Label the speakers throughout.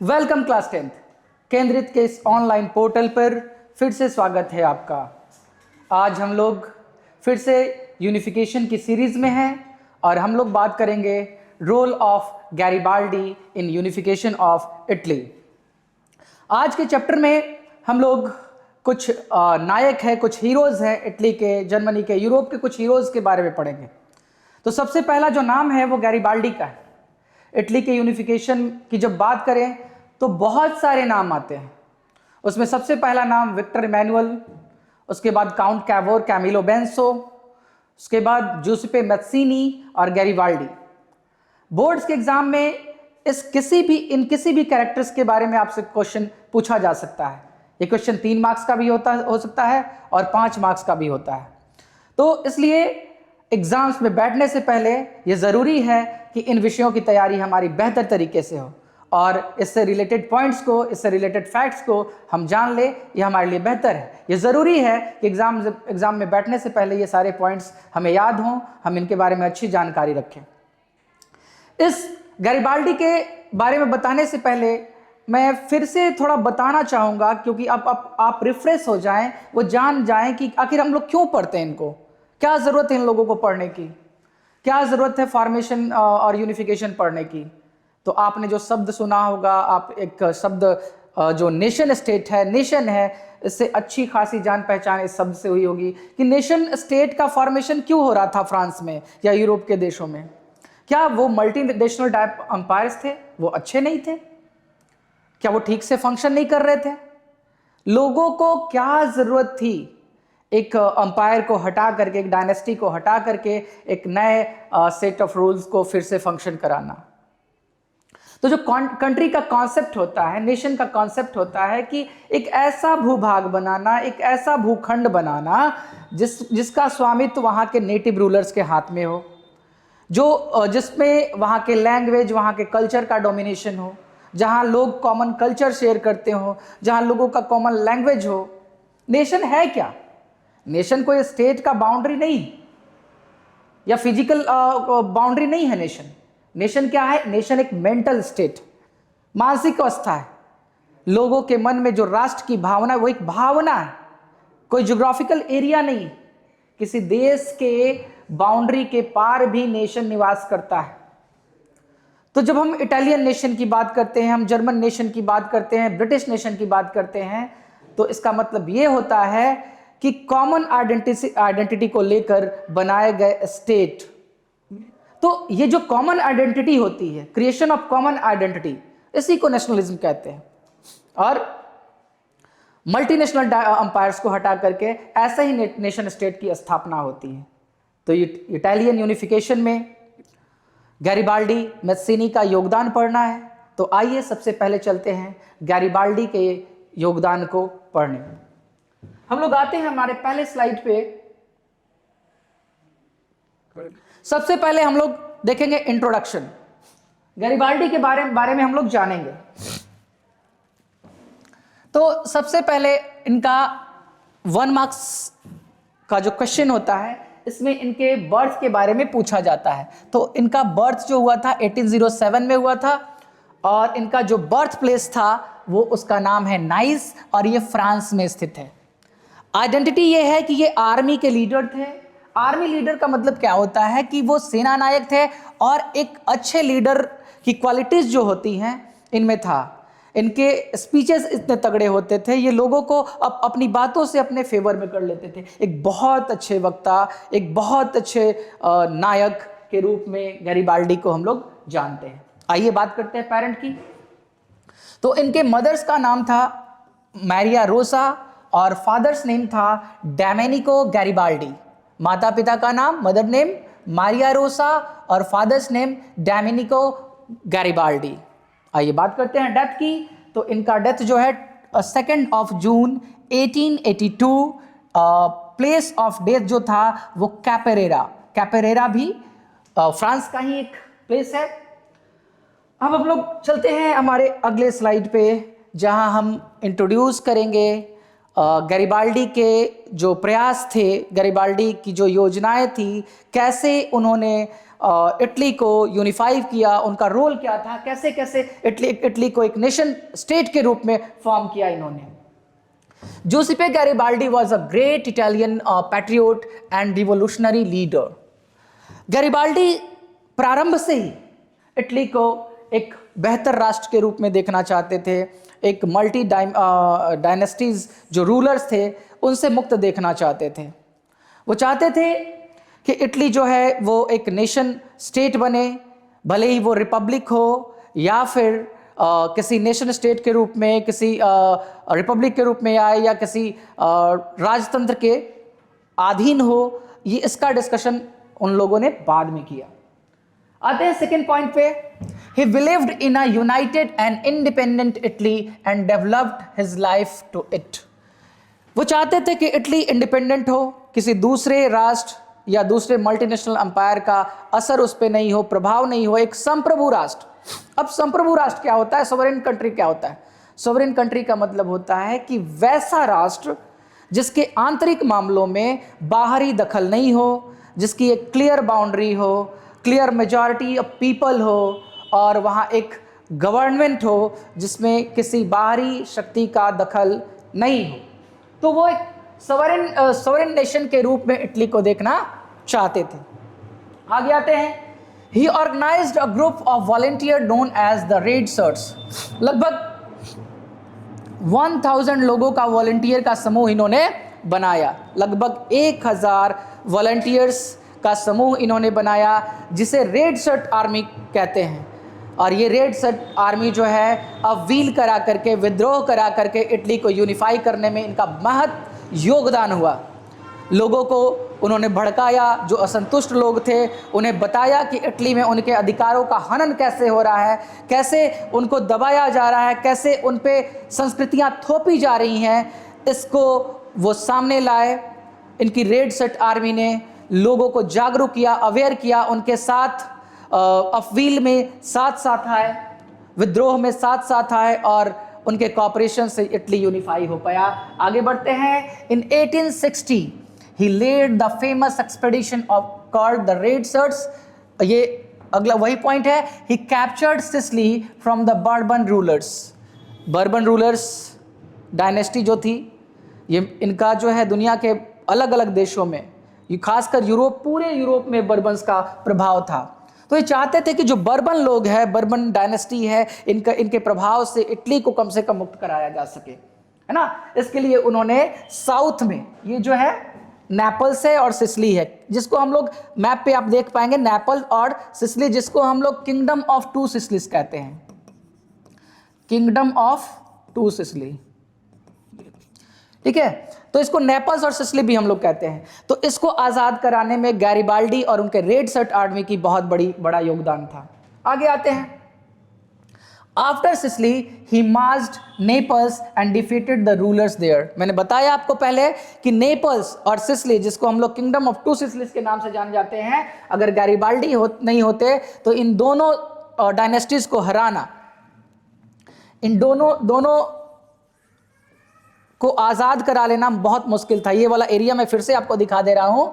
Speaker 1: Welcome class 10th केंद्रित के इस ऑनलाइन पोर्टल पर फिर से स्वागत है आपका। आज हम लोग फिर से यूनिफिकेशन की सीरीज में हैं और हम लोग बात करेंगे role of Garibaldi in unification of Italy. आज के चैप्टर में हम लोग कुछ नायक हैं, कुछ हीरोज़ हैं इटली के, जर्मनी के, यूरोप के कुछ हीरोज़ के बारे में पढ़ेंगे। तो सबसे पहला जो नाम है वो गैरिबाल्डी का है। इटली के यूनिफिकेशन की जब बात करें तो बहुत सारे नाम आते हैं। उसमें सबसे पहला नाम विक्टर इमैनुअल, उसके बाद काउंट कैवोर कैमिलो बेंसो, उसके बाद जूसेपे मैत्सीनी और गैरिबाल्डी। बोर्ड्स के एग्जाम में इन किसी भी कैरेक्टर्स के बारे में आपसे क्वेश्चन पूछा जा सकता है। ये क्वेश्चन 3 मार्क्स का भी हो सकता है और 5 मार्क्स का भी होता है। तो इसलिए एग्जाम्स में बैठने से पहले ये ज़रूरी है कि इन विषयों की तैयारी हमारी बेहतर तरीके से हो और इससे रिलेटेड पॉइंट्स को, इससे रिलेटेड फैक्ट्स को हम जान ले। ये हमारे लिए बेहतर है। ये ज़रूरी है कि एग्ज़ाम में बैठने से पहले ये सारे पॉइंट्स हमें याद हों, हम इनके बारे में अच्छी जानकारी रखें। इस गैरिबाल्डी के बारे में बताने से पहले मैं फिर से थोड़ा बताना चाहूँगा, क्योंकि आप रिफ्रेश हो जाएं, वो जान जाएं कि आखिर हम लोग क्यों पढ़ते हैं इनको, क्या ज़रूरत है इन लोगों को पढ़ने की, क्या ज़रूरत है फॉर्मेशन और यूनिफिकेशन पढ़ने की। तो आपने जो शब्द सुना होगा, आप एक शब्द जो नेशन स्टेट है, नेशन है, इससे अच्छी खासी जान पहचान इस शब्द से हुई होगी कि नेशन स्टेट का फॉर्मेशन क्यों हो रहा था फ्रांस में या यूरोप के देशों में। क्या वो मल्टी नेशनल टाइप अंपायर्स थे, वो अच्छे नहीं थे? क्या वो ठीक से फंक्शन नहीं कर रहे थे? लोगों को क्या ज़रूरत थी एक अंपायर को हटा करके, एक डायनेस्टी को हटा करके एक नए सेट ऑफ रूल्स को फिर से फंक्शन कराना। तो जो कंट्री का कॉन्सेप्ट होता है, नेशन का कॉन्सेप्ट होता है कि एक ऐसा भूभाग बनाना, एक ऐसा भूखंड बनाना जिसका स्वामित्व वहाँ के नेटिव रूलर्स के हाथ में हो, जिसमें वहाँ के लैंग्वेज, वहाँ के कल्चर का डोमिनेशन हो, जहाँ लोग कॉमन कल्चर शेयर करते हो, जहाँ लोगों का कॉमन लैंग्वेज हो। नेशन है क्या? नेशन कोई स्टेट का बाउंड्री नहीं या फिजिकल बाउंड्री नहीं है। नेशन क्या है? नेशन एक मेंटल स्टेट, मानसिक अवस्था है। लोगों के मन में जो राष्ट्र की भावना है वो एक भावना है, कोई ज्योग्राफिकल एरिया नहीं। किसी देश के बाउंड्री के पार भी नेशन निवास करता है। तो जब हम इटालियन नेशन की बात करते हैं, हम जर्मन नेशन की बात करते हैं, ब्रिटिश नेशन की बात करते हैं, तो इसका मतलब ये होता है कि कॉमन आइडेंटिटी को लेकर बनाए गए स्टेट। तो ये जो कॉमन आइडेंटिटी होती है, क्रिएशन ऑफ कॉमन आइडेंटिटी, इसी को नेशनलिज्म कहते हैं। और मल्टीनेशनल अंपायर्स को हटा करके ऐसे ही नेशन स्टेट की स्थापना होती है। तो इटालियन यूनिफिकेशन में गैरिबाल्डी, मैत्सीनी का योगदान पढ़ना है। तो आइए सबसे पहले चलते हैं गैरिबाल्डी के योगदान को पढ़ने। हम लोग आते हैं हमारे पहले स्लाइड पे। सबसे पहले हम लोग देखेंगे इंट्रोडक्शन। गैरिबाल्डी के बारे में हम लोग जानेंगे। तो सबसे पहले इनका 1 मार्क्स का जो क्वेश्चन होता है, इसमें इनके बर्थ के बारे में पूछा जाता है। तो इनका बर्थ जो हुआ था 1807 में हुआ था और इनका जो बर्थ प्लेस था वो उसका नाम है नाइस और ये फ्रांस में स्थित है। आइडेंटिटी ये है कि ये आर्मी के लीडर थे। आर्मी लीडर का मतलब क्या होता है कि वो सेना नायक थे और एक अच्छे लीडर की क्वालिटीज़ जो होती हैं इनमें था। इनके स्पीचेस इतने तगड़े होते थे, ये लोगों को अपनी बातों से अपने फेवर में कर लेते थे। एक बहुत अच्छे वक्ता, एक बहुत अच्छे नायक के रूप में गैरिबाल्डी को हम लोग जानते हैं। आइए बात करते हैं पेरेंट की। तो इनके मदर्स का नाम था मैरिया रोसा और फादर्स नेम था डोमेनिको गैरिबाल्डी। माता पिता का नाम, मदर नेम मारिया रोसा और फादर्स नेम डोमेनिको गैरिबाल्डी। आइए बात करते हैं डेथ की। तो इनका डेथ जो है 2 जून 1882। प्लेस ऑफ डेथ जो था वो कैपेरेरा भी फ्रांस का ही एक प्लेस है। अब हम लोग चलते हैं हमारे अगले स्लाइड पे, जहां हम इंट्रोड्यूस करेंगे गैरिबाल्डी के जो प्रयास थे, गैरिबाल्डी की जो योजनाएं थी, कैसे उन्होंने इटली को यूनिफाई किया, उनका रोल क्या था, कैसे कैसे इटली को एक नेशन स्टेट के रूप में फॉर्म किया इन्होंने। Giuseppe Garibaldi was a great Italian patriot and revolutionary leader. Garibaldi प्रारंभ से ही इटली को एक बेहतर राष्ट्र के रूप में देखना चाहते थे, एक मल्टी डायनेस्टीज जो रूलर्स थे उनसे मुक्त देखना चाहते थे। वो चाहते थे कि इटली जो है वो एक नेशन स्टेट बने, भले ही वो रिपब्लिक हो या फिर किसी नेशन स्टेट के रूप में, किसी रिपब्लिक के रूप में आए या किसी राजतंत्र के अधीन हो। ये इसका डिस्कशन उन लोगों ने बाद में किया। आते हैं सेकेंड पॉइंट पे। He believed in a united and independent Italy and developed his life to it. वो चाहते थे कि इटली इंडिपेंडेंट हो, किसी दूसरे राष्ट्र या दूसरे मल्टीनेशनल अंपायर का असर उस पर नहीं हो, प्रभाव नहीं हो, एक संप्रभु राष्ट्र। अब संप्रभु राष्ट्र क्या होता है, सोवरेन कंट्री क्या होता है? सोवरेन कंट्री का मतलब होता है कि वैसा राष्ट्र जिसके आंतरिक मामलों में बाहरी दखल नहीं हो, जिसकी एक क्लियर बाउंड्री हो, क्लियर मेजॉरिटी ऑफ पीपल हो और वहाँ एक गवर्नमेंट हो जिसमें किसी बाहरी शक्ति का दखल नहीं हो। तो वो एक सोवरेन नेशन के रूप में इटली को देखना चाहते थे। आगे आते हैं। He organized a group of volunteer known as the red shirts. लगभग 1000 लोगों का वॉलंटियर का समूह इन्होंने बनाया। लगभग 1000 वॉलंटियर्स का समूह इन्होंने बनाया जिसे रेड शर्ट आर्मी कहते हैं। और ये रेड शर्ट आर्मी जो है अब व्हील करा करके, विद्रोह करा करके इटली को यूनिफाई करने में इनका महत्वपूर्ण योगदान हुआ। लोगों को उन्होंने भड़काया, जो असंतुष्ट लोग थे उन्हें बताया कि इटली में उनके अधिकारों का हनन कैसे हो रहा है, कैसे उनको दबाया जा रहा है, कैसे उन पे संस्कृतियाँ थोपी जा रही हैं। इसको वो सामने लाए। इनकी रेड शर्ट आर्मी ने लोगों को जागरूक किया, अवेयर किया, उनके साथ अपवील में साथ साथ आए, विद्रोह में साथ साथ आए और उनके कॉपरेशन से इटली यूनिफाई हो पाया। आगे बढ़ते हैं। इन 1860 he led the famous expedition of called the Red Shirts। ये अगला वही पॉइंट है। he captured Sicily from the Bourbon rulers। Bourbon rulers dynasty जो थी, ये इनका जो है दुनिया के अलग अलग देशों में, ये खासकर यूरोप, पूरे यूरोप में बर्बन्स का प्रभाव था। तो ये चाहते थे कि जो बर्बन लोग हैं, बर्बन डायनेस्टी है, इनके प्रभाव से इटली को कम से कम मुक्त कराया जा सके, है ना। इसके लिए उन्होंने साउथ में, ये जो है नेपल्स है और सिसिली है, जिसको हम लोग मैप पे आप देख पाएंगे, नेपल और सिसिली, जिसको हम लोग किंगडम ऑफ टू सिसिलीज कहते हैं, किंगडम ऑफ टू सिसिली, ठीक है। तो इसको नेपल्स और सिसिली भी हम लोग कहते हैं। तो इसको आज़ाद कराने में गैरिबाल्डी और उनके रेड शर्ट आर्मी की बहुत बड़ा योगदान था। आगे आते हैं। After Sicily he marched Naples and defeated the rulers there. मैंने बताया आपको पहले कि नेपल्स और सिसिली, जिसको हम लोग किंगडम ऑफ टू सिसिलीज के नाम से जाने जाते हैं, अगर गैरिबाल्डी नहीं होते तो इन दोनों डायनेस्टीज को हराना, इन दोनों को आज़ाद करा लेना बहुत मुश्किल था। ये वाला एरिया मैं फिर से आपको दिखा दे रहा हूं।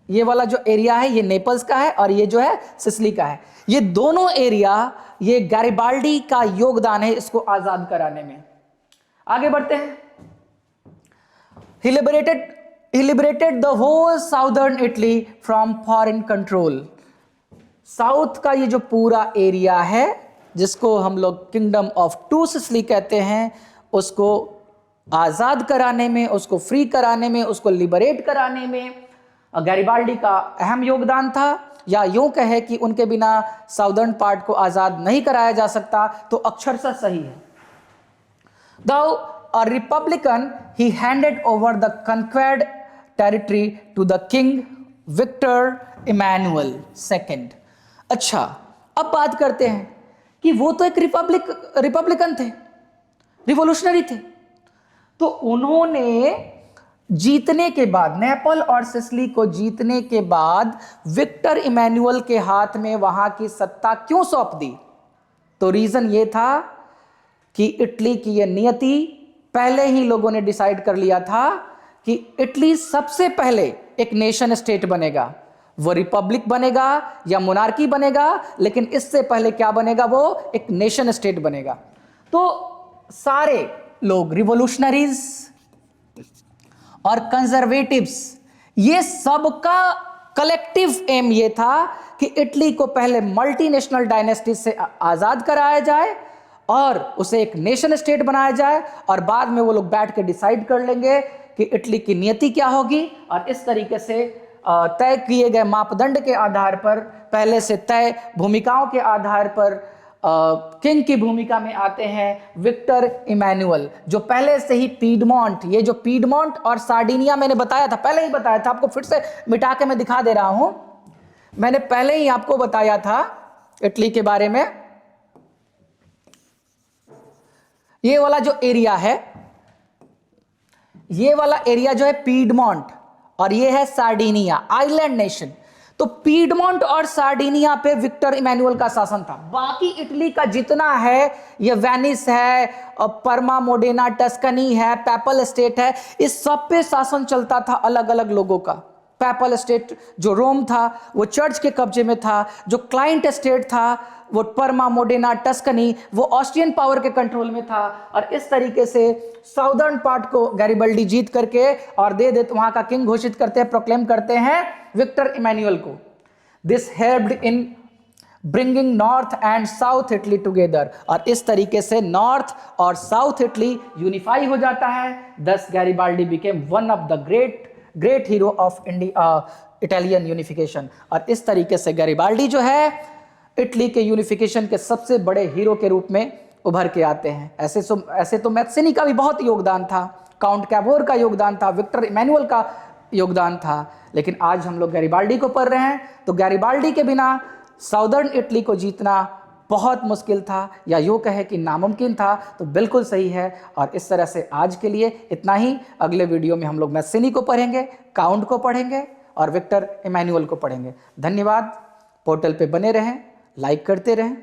Speaker 1: ये वाला जो एरिया है ये नेपल्स का है और ये जो है सिसिली का है। ये दोनों एरिया, ये गैरिबाल्डी का योगदान है इसको आज़ाद कराने में। आगे बढ़ते हैं। He liberated the whole southern Italy from foreign control। South का ये जो पूरा एरिया है, जिसको हम लोग किंगडम ऑफ टू सिसिली कहते हैं, उसको आज़ाद कराने में, उसको फ्री कराने में, उसको लिबरेट कराने में गैरिबाल्डी का अहम योगदान था। या यूं कहे कि उनके बिना साउदर्न पार्ट को आज़ाद नहीं कराया जा सकता, तो अक्षरशः सही है। Though a Republican, he handed over the conquered territory to the King Victor Emmanuel II। अच्छा, अब बात करते हैं कि वो तो एक रिपब्लिकन थे, रिवोल्यूशनरी थे। तो उन्होंने जीतने के बाद, नेपल और सिसिली को जीतने के बाद, विक्टर इमैनुअल के हाथ में वहां की सत्ता क्यों सौंप दी? तो रीजन ये था कि इटली की ये नियति पहले ही लोगों ने डिसाइड कर लिया था कि इटली सबसे पहले एक नेशन स्टेट बनेगा। वो रिपब्लिक बनेगा या मोनार्की बनेगा, लेकिन इससे पहले क्या बनेगा, वो एक नेशन स्टेट बनेगा। तो सारे लोग रिवोल्यूशनरीज और कंजर्वेटिव्स, ये सबका कलेक्टिव एम ये था कि इटली को पहले मल्टीनेशनल डायनेस्टी से आजाद कराया जाए और उसे एक नेशन स्टेट बनाया जाए, और बाद में वो लोग बैठ के डिसाइड कर लेंगे कि इटली की नीति क्या होगी। और इस तरीके से तय किए गए मापदंड के आधार पर, पहले से तय भूमिकाओं के आधार पर किंग की भूमिका में आते हैं विक्टर इमैनुअल, जो पहले से ही पीडमोंट, ये जो पीडमोंट और सार्डिनिया मैंने बताया था, पहले ही बताया था आपको, फिर से मिटा के मैं दिखा दे रहा हूं। मैंने पहले ही आपको बताया था इटली के बारे में। ये वाला जो एरिया है, ये वाला एरिया जो है पीडमोंट, और ये है सार्डिनिया, आइलैंड नेशन। तो पीडमोंट और सार्डिनिया पे विक्टर इमैनुअल का शासन था। बाकी इटली का जितना है, ये वेनिस है, पर्मा मोडेना, टस्कनी है, पैपल स्टेट है, इस सब पे शासन चलता था अलग अलग लोगों का। पैपल स्टेट जो रोम था वो चर्च के कब्जे में था, जो क्लाइंट स्टेट था वो पर्मा मोडेना टस्कनी वो ऑस्ट्रियन पावर के कंट्रोल में था। और इस तरीके से साउदर्न पार्ट को गैरिबल्डी जीत करके और दे देते, वहां का किंग घोषित करते हैं, प्रोक्लेम करते हैं विक्टर इमैनुअल को। This helped in bringing north and south Italy together, और इस तरीके से नॉर्थ और साउथ इटली यूनिफाई हो जाता है। दस Garibaldi became one of the great hero of Italian unification. और इस तरीके से गैरिबाल्डी जो है इटली के यूनिफिकेशन के सबसे बड़े हीरो के रूप में उभर के आते हैं। ऐसे तो मैत्सिनी का भी बहुत योगदान था, काउंट कैवोर का योगदान था, विक्टर इमैनुअल का योगदान था, लेकिन आज हम लोग गैरिबाल्डी को पढ़ रहे हैं। तो गैरिबाल्डी के बिना साउदर्न इटली को जीतना बहुत मुश्किल था, या यूँ कहे कि नामुमकिन था। तो बिल्कुल सही है। और इस तरह से आज के लिए इतना ही। अगले वीडियो में हम लोग मैत्सिनी को पढ़ेंगे, काउंट को पढ़ेंगे और विक्टर इमैनुअल को पढ़ेंगे। धन्यवाद। पोर्टल पे बने रहें, लाइक करते रहें।